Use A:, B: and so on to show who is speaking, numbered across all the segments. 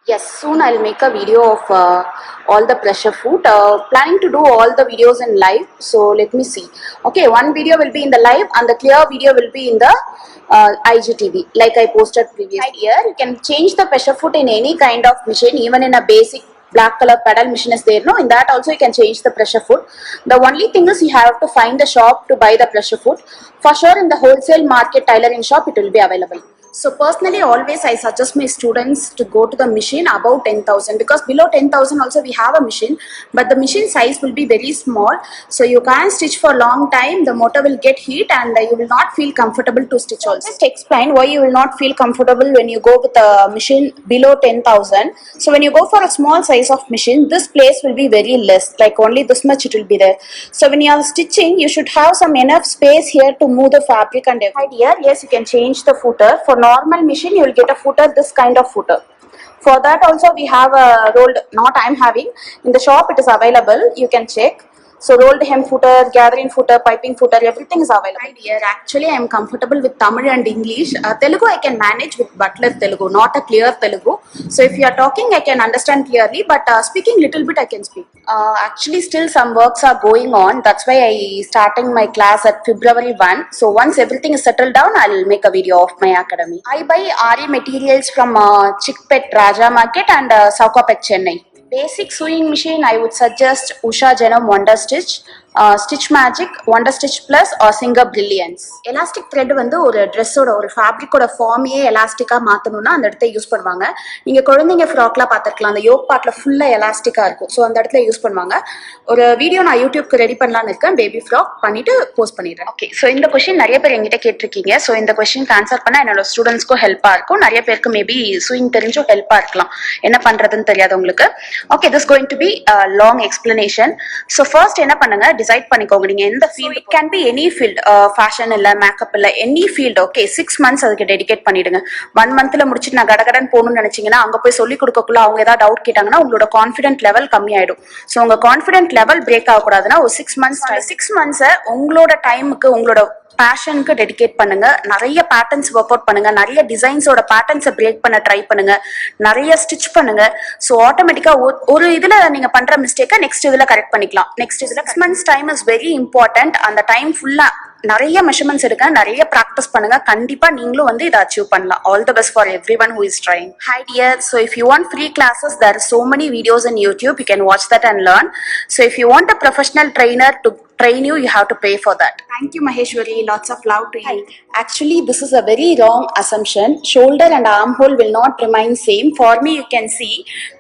A: Yes, soon I'll make a video of all the pressure food. Planning to do all the videos in live. So let me see. Okay, one video will be in the live and the clear video will be in the IGTV like I posted previously. Here you can change the pressure foot in any kind of machine, even in a basic black color pedal machine is there. No, in that also you can change the pressure foot. The only thing is you have to find the shop to buy the pressure foot. For sure, in the wholesale market tailoring shop, it will be available. So personally, always I suggest my students to go to the machine above 10,000 because below 10,000 also we have a machine, but the machine size will be very small. So you can't stitch for a long time. The motor will get heat and you will not feel comfortable to stitch also. Just explain why you will not feel comfortable when you go with a machine below 10,000. So when you go for a small size of machine, this place will be very less, like only this much it will be there. So when you are stitching, you should have some enough space here to move the fabric and everything. Here, yes, you can change the footer. For normal machine, you will get a footer, this kind of footer. For that also we have a rolled, not I am having, in the shop it is available, you can check. So rolled hem footer, gathering footer, piping footer, everything is available. Hi dear, actually I am comfortable with Tamil and English. Telugu I can manage with butler Telugu, not a clear Telugu. So if you are talking I can understand clearly, but speaking little bit I can speak. Actually still some works are going on. That's why I starting my class at February 1. So once everything is settled down, I'll make a video of my academy. I buy RE materials from Chickpet Raja Market and Saukapet Chennai. Basic sewing machine, I would suggest Usha Genome Wonder Stitch, Stitch Magic, Wonder Stitch Plus or Singer Brilliance. Elastic thread வந்து ஒரு ட்ரெஸ்ஸோட ஒரு ஃபேப்ரிக்கோட ஃபார்மையே எலாஸ்டிக்காக மாற்றணும்னா அந்த இடத்த use பண்ணுவாங்க. நீங்கள் குழந்தைங்க ஃப்ராக்லாம் பார்த்துருக்கலாம், அந்த யோக் பார்ட்டில் ஃபுல்லாக எலாஸ்டிக்காக இருக்கும். ஸோ அந்த இடத்துல யூஸ் பண்ணுவாங்க. ஒரு வீடியோ நான் யூடியூப்க்கு ரெடி பண்ணலான்னு இருக்கேன், பேபி ஃப்ராக் பண்ணிட்டு போஸ்ட் பண்ணிடுறேன். ஓகே, ஸோ இந்த கொஸ்டின் நிறைய பேர் எங்கிட்ட கேட்டிருக்கீங்க. ஸோ இந்த கொஸ்டின் ஆன்சர் பண்ணால் என்னோட ஸ்டூடெண்ட்ஸ்க்கும் ஹெல்ப்பாக இருக்கும். நிறைய பேருக்கு மேபி ஸ்விங் தெரிஞ்சும் ஹெல்ப்பாக இருக்கலாம், என்ன பண்ணுறதுன்னு தெரியாதவங்களுக்கு. Okay, this is going to be a long explanation. So first என்ன பண்ணுங்க, decide பண்ணிக்கோங்க நீங்க எந்த field. It can be any field, fashion இல்ல மேக்கப் இல்ல any field. Okay, 6 months அதுக்கு டெடிகேட் பண்ணிடுங்க. 1 monthல முடிச்சிட்டு நான் கடகடன் போகணும்னு நினைச்சீங்கன்னா அங்க போய் சொல்லி கொடுக்கக்குள்ள அவங்க ஏதாவது டவுட் கேட்டாங்கன்னா உங்களோட கான்ஃபிடென்ட் லெவல் கம்மியாயிடும். ஸோ உங்க கான்ஃபிடென்ட் லெவல் பிரேக் ஆகக்கூடாதுன்னா ஒரு 6 months 6 months உங்களோட டைமுக்கு உங்களோட பேஷனுக்கு டெடிகேட் பண்ணுங்க. நிறைய பேட்டர்ன்ஸ் ஒர்க் அவுட் பண்ணுங்க, நிறைய டிசைன்ஸோட பேட்டர்ன்ஸை பிரேக் பண்ண ட்ரை பண்ணுங்க, நிறைய ஸ்டிச் பண்ணுங்க. ஸோ ஆட்டோமேட்டிக்கா ஒரு இதுல நீங்க பண்ற மிஸ்டேக்கை நெக்ஸ்ட் இதுல கரெக்ட் பண்ணிக்கலாம். நெக்ஸ்ட் இதுல 6 months time is very important. அந்த டைம் ஃபுல்லா நிறைய மெஷர்மெண்ட்ஸ் எடுக்க, நிறைய ப்ராக்டிஸ் பண்ணுங்க. கண்டிப்பா நீங்களும் வந்து இதை அச்சீவ் பண்ணலாம். All the best for everyone who is trying. Hi dear, so if you want free classes, there are so many videos on YouTube, you can watch that and learn. So if you want a professional trainer to train you, you have to pay for that. Thank you Maheshwari, lots of love to you. Hi. Actually this is a very wrong assumption. Shoulder and armhole will not remain same. For me you can see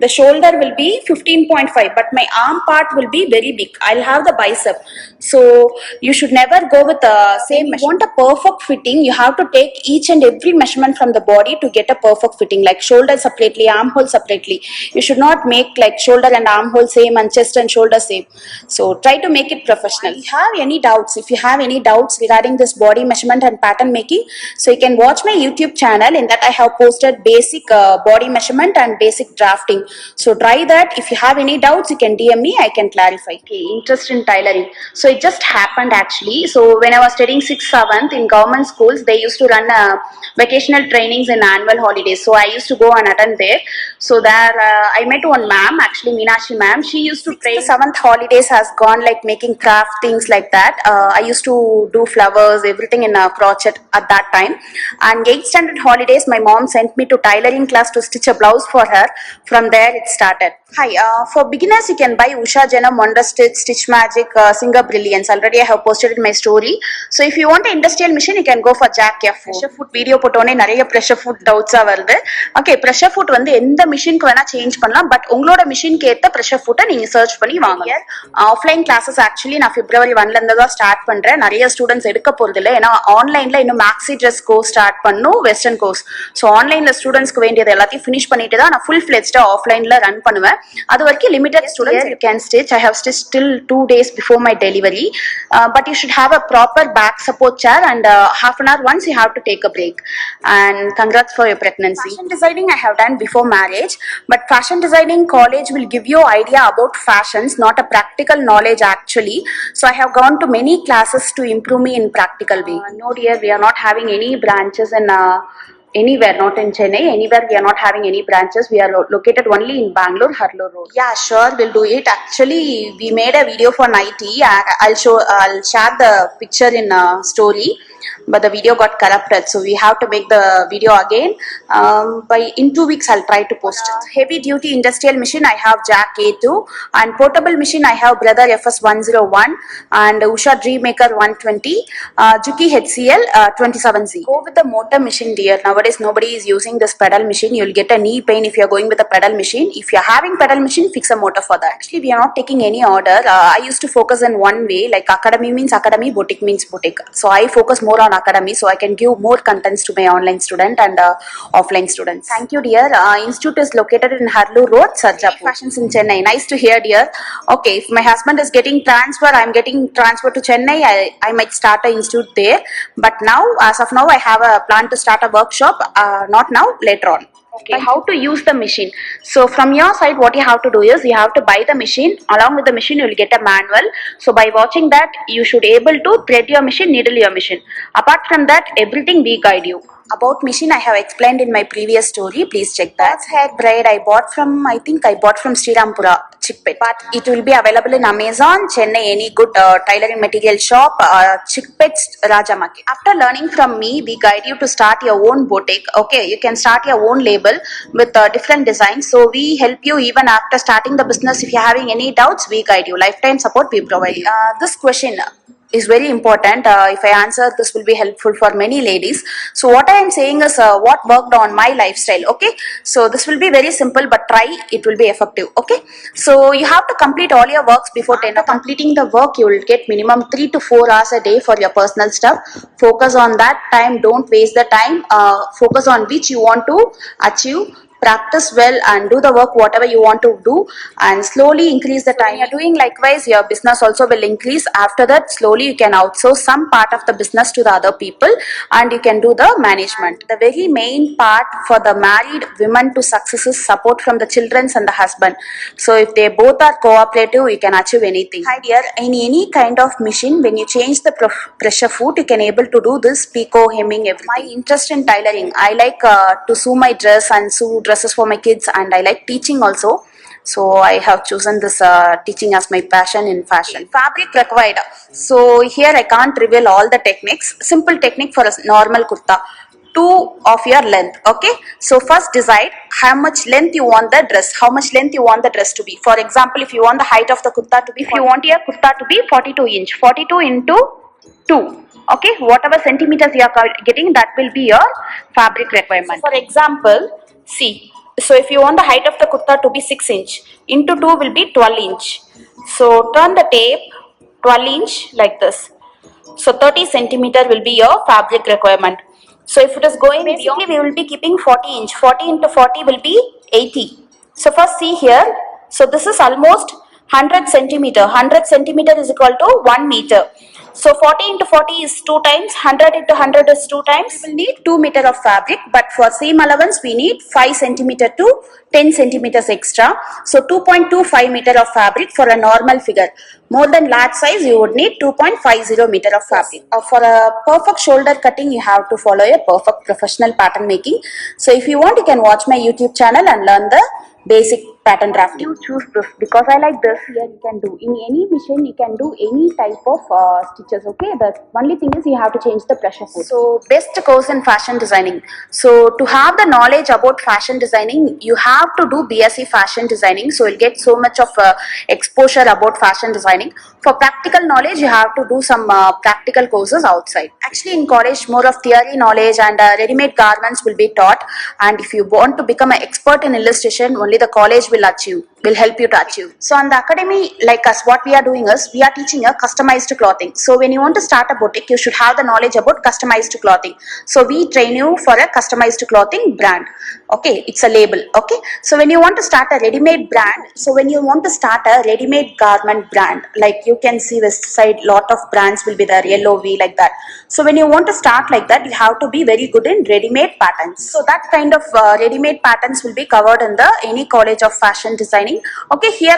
A: the shoulder will be 15.5 but my arm part will be very big. I'll have the bicep. So you should never go with the same measurement. If you want a perfect fitting, you have to take each and every measurement from the body to get a perfect fitting, like shoulder separately, armhole separately. You should not make like shoulder and armhole same and chest and shoulder same. So try to make it professional. If you have any doubts, regarding this body measurement and pattern making, so you can watch my YouTube channel. In that I have posted basic body measurement and basic drafting. So try that. If you have any doubts, you can DM me, I can clarify. Okay, interest in tailoring. So it just happened actually. So when I was studying 6th, 7th in government schools, they used to run vacational trainings in annual holidays. So I used to go and attend there. So there I met one ma'am, actually Meenakshi ma'am. She used to train. 7th holidays has gone like making craft things like that. I used to do flowers, everything in a crochet at that time. And 8th standard holidays, my mom sent me to tailoring class to stitch a blouse for her. From there it started. Hi, for beginners you can buy Usha Genome Wonder Stitch, Stitch Magic, Singer Brilliance. Already I have posted in my story. So if you want an industrial machine, you can go for Jack F. Pressure foot video போட்டோனே நிறைய pressure foot doubts வருது. Okay, pressure foot வந்து எந்த மிஷினுக்கு வேணா change பண்ணலாம், but உங்களோட மிஷினுக்கு ஏத்த pressure foot நீங்க சர்ச் பண்ணி வாங்க. ஆஃப்லைன் கிளாஸஸ் ஆக்சுவலி நான் February 1ல இருந்து தான் ஸ்டார்ட் பண்றேன். நிறைய ஸ்டூடெண்ட்ஸ் எடுக்க போறது இல்லை, ஏன்னா ஆன்லைன்ல இன்னும் மேக்ஸி ட்ரெஸ் கோர்ஸ் ஸ்டார்ட் பண்ணும், வெஸ்டர்ன் கோர்ஸ். ஸோ ஆன்லைன்ல ஸ்டூடெண்ட்ஸ்க்கு வேண்டியது எல்லாத்தையும் ஃபினிஷ் பண்ணிட்டு தான் நான் ஃபுல் ஃபிளெஜ்டா ஆஃப்லைன்ல ரன் பண்ணுவேன். அது வரைக்கும் limited students you can stitch. I have stitched till 2 days before my delivery, but you should have a proper back support chair and half an hour once you have to take a break. And congrats for your pregnancy. Fashion designing I have done before marriage, but fashion designing college will give you idea about fashions, not a practical knowledge actually. So I have gone to many classes to improve me in practical way. No dear, we are not having any branches in Anywhere, not in Chennai, anywhere we are not having any branches. We are located only in Bangalore, Harlow Road. Yeah, sure, we'll do it. Actually, we made a video for Nighty. I'll share the picture in story, but the video got corrupted, so we have to make the video again. In 2 weeks, I'll try to post it. Heavy duty industrial machine, I have Jack A2, and portable machine, I have Brother FS101 and Usha Dreammaker 120, Juki HCL 27Z. Go with the motor machine, dear. Nowadays, nobody is using this pedal machine. You'll get a knee pain if you're going with a pedal machine. If you're having pedal machine, fix a motor for that. Actually, we are not taking any order. I used to focus in one way, like academy means academy, boutique means boutique. So I focus more on academy, so I can give more contents to my online student and offline students. Thank you, dear. Institute is located in Harlow Road, Sarjapur. Fashions in Chennai. Nice to hear, dear. Okay, if my husband is getting transfer, I'm getting transfer to Chennai, I might start an institute there. But now, as of now, I have a plan to start a workshop. Not now, later on. Okay, how to use the machine. So from your side, what you have to do is you have to buy the machine. Along with the machine, you will get a manual. So by watching that, you should able to thread your machine, needle your machine. Apart from that, everything we guide you. About machine, I have explained in my previous story. Please check that. That's hair braid I bought from, I think I bought from Srirampura, Chickpet. But it will be available in Amazon, Chennai, any good tailoring material shop, Chickpet's Raja Market. After learning from me, we guide you to start your own boutique. Okay, you can start your own label with different designs. So we help you even after starting the business. If you're having any doubts, we guide you. Lifetime support we provide you. This question is very important. If I answer, this will be helpful for many ladies. So what I am saying is what worked on my lifestyle. Okay, so this will be very simple, but try, it will be effective. Okay, so you have to complete all your works before 10 o'clock. Completing the work, you will get minimum 3 to 4 hours a day for your personal stuff. Focus on that time, don't waste the time. Focus on which you want to achieve. Practice well and do the work whatever you want to do, and slowly increase the time. You're doing likewise, your business also will increase. After that, slowly you can outsource some part of the business to the other people, and you can do the management. The very main part for the married women to success is support from the children and the husband. So if they both are cooperative, you can achieve anything. Hi dear, in any kind of machine, when you change the pressure foot, you can able to do this pico, hemming, everything. My interest in tailoring, I like to sew my dress and sew dresses for my kids, and I like teaching also. So I have chosen this teaching as my passion in fashion. Fabric required. So here I can't reveal all the techniques. Simple technique for a normal kurta. 2 of your length. Okay, so first decide how much length you want the dress, how much length you want the dress to be. For example, if you want the height of the kurta to be, if you want your kurta to be 42 inch, 42 into 2. Okay, whatever centimeters you are getting, that will be your fabric requirement. So for example, see, so if you want the height of the kurta to be 6 inch, into 2 will be 12 inch. So turn the tape 12 inch like this. So 30 centimeter will be your fabric requirement. So if it is going basically beyond, we will be keeping 40 inch. 40 into 40 will be 80. So first see here. So this is almost 100 centimeter. 100 centimeter is equal to 1 meter. So 40 into 40 is 2 times. 100 into 100 is 2 times. We will need 2 meter of fabric, but for seam allowance we need 5 centimeter to 10 centimeters extra. So 2.25 meter of fabric for a normal figure. More than large size, you would need 2.50 meter of fabric. For a perfect shoulder cutting, you have to follow a perfect professional pattern making. So if you want, you can watch my YouTube channel and learn the basic pattern drafting. You choose this because I like this. Here you can do in any machine, you can do any type of stitches. Okay, the only thing is you have to change the pressure foot. So best course in fashion designing. So to have the knowledge about fashion designing, you have to do BSc fashion designing. So you'll get so much of exposure about fashion designing. For practical knowledge, you have to do some practical courses outside. Actually, in college, more of theory knowledge and ready-made garments will be taught. And if you want to become an expert in illustration, only the college will help you to achieve. So on the academy, like us, what we are doing is we are teaching a customized clothing. So when you want to start a boutique, you should have the knowledge about customized clothing. So we train you for a customized clothing brand. Okay, it's a label. Okay, so when you want to start a ready-made brand, so when you want to start a ready-made garment brand, like you can see this side, lot of brands will be there, LOV, like that. So when you want to start like that, you have to be very good in ready-made patterns. So that kind of ready-made patterns will be covered in the any college of fashion designing tailoring. Okay, here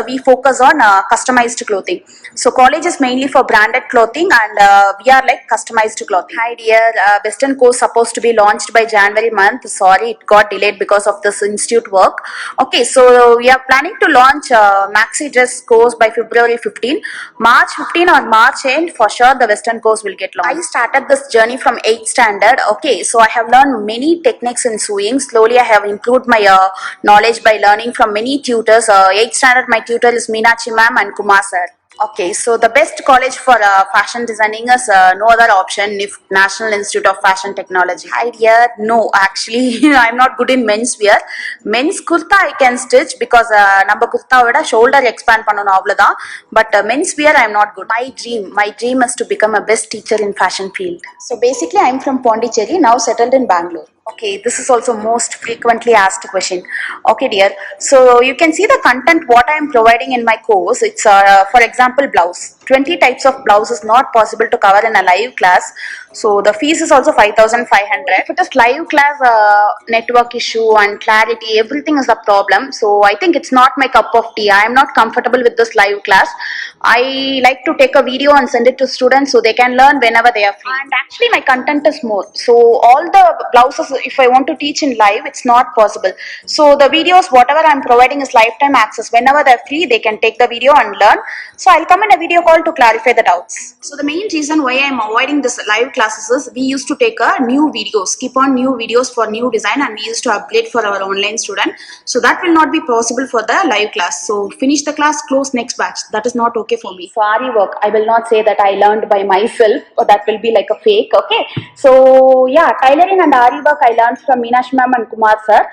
A: we focus on customized clothing. So college is mainly for branded clothing, and we are like customized clothing. Hi dear, Western course supposed to be launched by January month. Sorry, it got delayed because of this institute work. Okay, so we are planning to launch maxi dress course by February 15. March 15 or March end, for sure the Western course will get launched. I started this journey from 8th standard. Okay, so I have learned many techniques in sewing. Slowly I have improved my knowledge by learning from many tutors. 8th standard my tutor is Meenachi ma'am and Kumar sir. Okay, so the best college for fashion designing is no other option, NIFT, National Institute of Fashion Technology. Hi dear, no, actually I'm not good in men's wear. Men's kurta I can stitch because number kurta vida shoulder expand பண்ணனும் அவ்வளவுதான். But men's wear I'm not good. My dream is to become a best teacher in fashion field. So basically I'm from Pondicherry, now settled in Bangalore. Okay, this is also most frequently asked question. Okay dear, so you can see the content what I am providing in my course. It's for example blouse. 20 types of blouse is not possible to cover in a live class. So the fees is also 5,500. If it is live class, network issue and clarity, everything is a problem. So I think it's not my cup of tea. I am not comfortable with this live class. I like to take a video and send it to students so they can learn whenever they are free. And actually my content is more. So all the blouses, if I want to teach in live, it's not possible. So the videos, whatever I'm providing is lifetime access. Whenever they're free, they can take the video and learn. So I'll come in a video call to clarify the doubts. So the main reason why I'm avoiding this live classes is we used to take a new videos, keep on new videos for new design, and we used to upgrade for our online student. So that will not be possible for the live class. So finish the class, close next batch. That is not okay for me. For Ari work, I will not say that I learned by myself, or that will be like a fake. Okay. So yeah, tailoring and Ari work I learned from Meenashi ma'am and Kumar sir.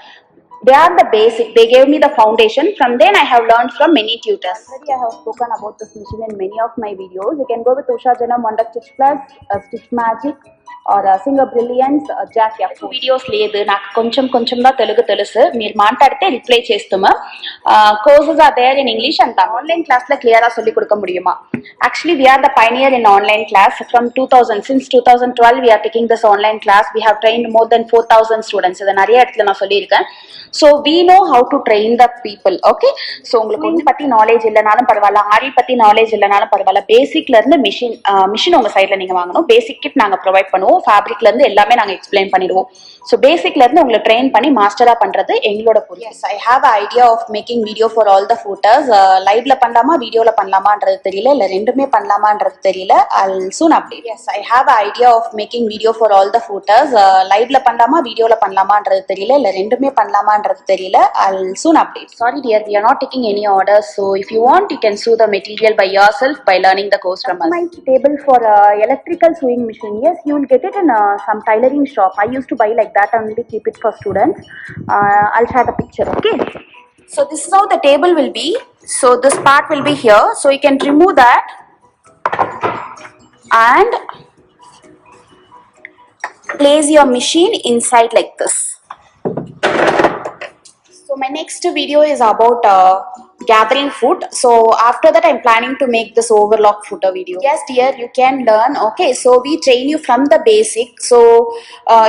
A: They are the basic. They gave me the foundation. From then I have learned from many tutors. Already I have spoken about this machine in many of my videos. You can go with Usha Janam, Wonder Stitch Plus, Stitch Magic, or Singer Brilliance, Jack F4. Videos లేదు నాకు కొంచెంగా తెలుగు తెలుసు మీరు మాట్లాడితే reply చేస్తాము courses are there in English అంత online క్లాస్ல క్లియரா சொல்லி கொடுக்க முடியுமா actually we are the pioneer in online class from 2000 since 2012 we are taking this online class we have trained more than 4000 students இத நிறைய இடத்துல நான் சொல்லி இருக்கேன் so we know how to train the people okay so உங்களுக்கு ஒண்ணு பத்தி knowledge இல்லனாலும் பரவாயில்லை ஆரி பத்தி knowledge இல்லனாலும் பரவாயில்லை பேசிக்ல இருந்து மிஷின் உங்க சைடுல நீங்க வாங்கணும் பேசிக் கிட் நாங்க ப்ரொவைட் பண்ணுவோம் ஃபேப்ரிக்ல இருந்து எல்லாமே நாங்க எக்ஸ்பிளைன் பண்ணிடுவோம் so பேசிக்ல இருந்து உங்களை ட்ரெயின் பண்ணி மாஸ்டரா பண்றது எங்களோட பொறுப்பு yes I have an idea of making video for all the photos லைவ்ல பண்ணலாமா வீடியோல பண்ணலாமான்றது தெரியல இல்ல ரெண்டுமே பண்ணலாமான்றது தெரியல I'll soon update yes I have an idea of making video for all the photos லைவ்ல பண்ணலாமா வீடியோல பண்ணலாமான்றது தெரியல இல்ல ரெண்டுமே பண்ணலாமான்றது தெரியல I'll soon update sorry dear we are not taking any orders so if you want you can sew the material by yourself by learning the course from us my table for electrical sewing machine yes you will get it in some tailoring shop I used to buy like that and only keep it for students I'll share the picture okay so this is how the table will be so this part will be here so you can remove that and place your machine inside like this so my next video is about gathering food so after that I'm planning to make this overlock footer video yes dear you can learn okay so we train you from the basic so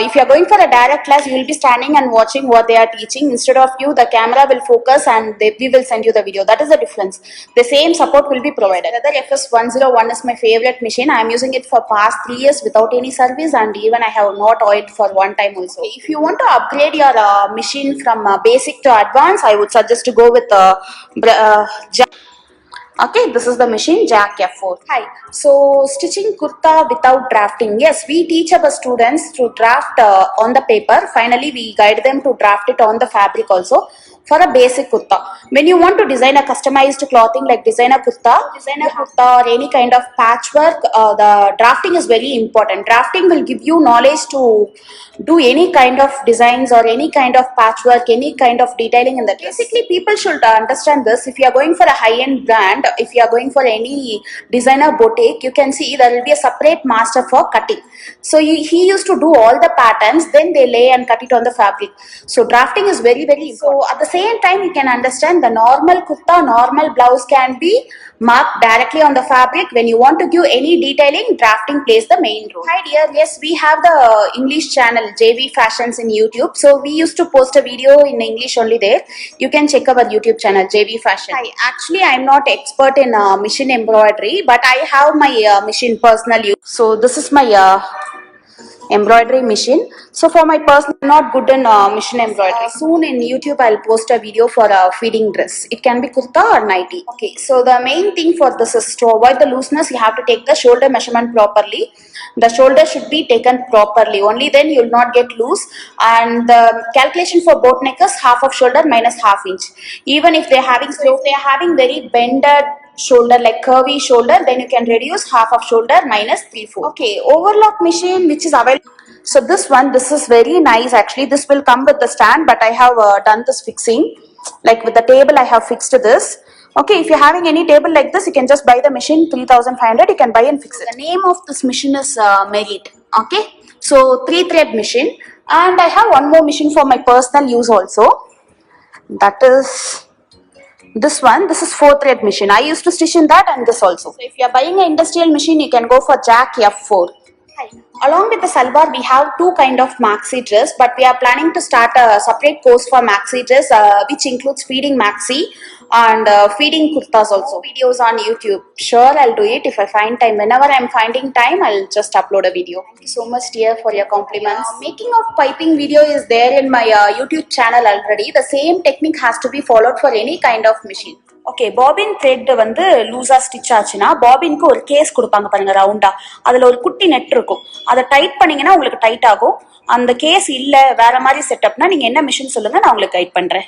A: if you are going for a direct class you will be standing and watching what they are teaching instead of you the camera will focus and we will send you the video that is the difference the same support will be provided whether FS101 is my favorite machine I am using it for past 3 years without any service and even I have not oiled for one time also if you want to upgrade your machine from basic to advanced I would suggest to go with okay this is the machine Jack F4 hi so stitching kurta without drafting yes we teach our students to draft on the paper finally we guide them to draft it on the fabric also for a basic kurta when you want to design a customized clothing like designer kurta or any kind of patchwork the drafting is very important drafting will give you knowledge to do any kind of designs or any kind of patchwork any kind of detailing in the dress. Basically people should understand this if you are going for a high-end brand if you are going for any designer boutique you can see there will be a separate master for cutting so he used to do all the patterns then they lay and cut it on the fabric so drafting is very important so at the same time you can understand the normal kurta, normal blouse can be marked directly on the fabric. When you want to give any detailing, drafting plays the main role. Hi dear, yes, we have the English channel JV Fashions in YouTube. So we used to post a video in English only there. You can check our YouTube channel JV Fashion. Hi, actually I'm not expert in machine embroidery, but I have my machine personal use. So this is my embroidery machine. So for my personal, I'm not good in machine embroidery. Soon in YouTube I'll post a video for a feeding dress. It can be kurta or nighty. Okay, so the main thing for this is to avoid the looseness, you have to take the shoulder measurement properly. The shoulder should be taken properly, only then you will not get loose. And the calculation for boat neck is half of shoulder minus half inch. Even if they're having, so if they're having very bended shoulder, like curvy shoulder, then you can reduce half of shoulder minus 3/4. Okay, overlock machine which is available. So this one, this is very nice actually. This will come with the stand, but I have done this fixing. Like with the table I have fixed this. Okay, if you're having any table like this, you can just buy the machine 3,500. You can buy and fix it. The name of this machine is Merit. Okay, so 3-thread machine, and I have one more machine for my personal use also. That is this one. This is 4-thread machine. I used to stitch in that and this also. So if you are buying an industrial machine, you can go for Jack F4. Hi. Along with the salwar, we have two kind of maxi dress, but we are planning to start a separate course for maxi dress, which includes feeding maxi and feeding kurtas also. Videos on YouTube. Sure, I'll do it if I find time. Whenever I'm finding time, I'll just upload a video. Thank you so much, dear, for your compliments. Making of piping video is there in my YouTube channel already. The same technique has to be followed for any kind of machine. Okay, bobbin thread வந்து லூஸா stitch ஆச்சுன்னா பாபினுக்கு ஒரு case கொடுப்பாங்க பாருங்க, ரவுண்டா. அதுல ஒரு குட்டி net இருக்கும். அதை டைட் பண்ணீங்கன்னா உங்களுக்கு டைட் ஆகும். அந்த கேஸ் இல்ல வேற மாதிரி செட்டப்னா நீங்க என்ன மிஷின் சொல்லுங்க, நான் உங்களுக்கு கைட் பண்றேன்.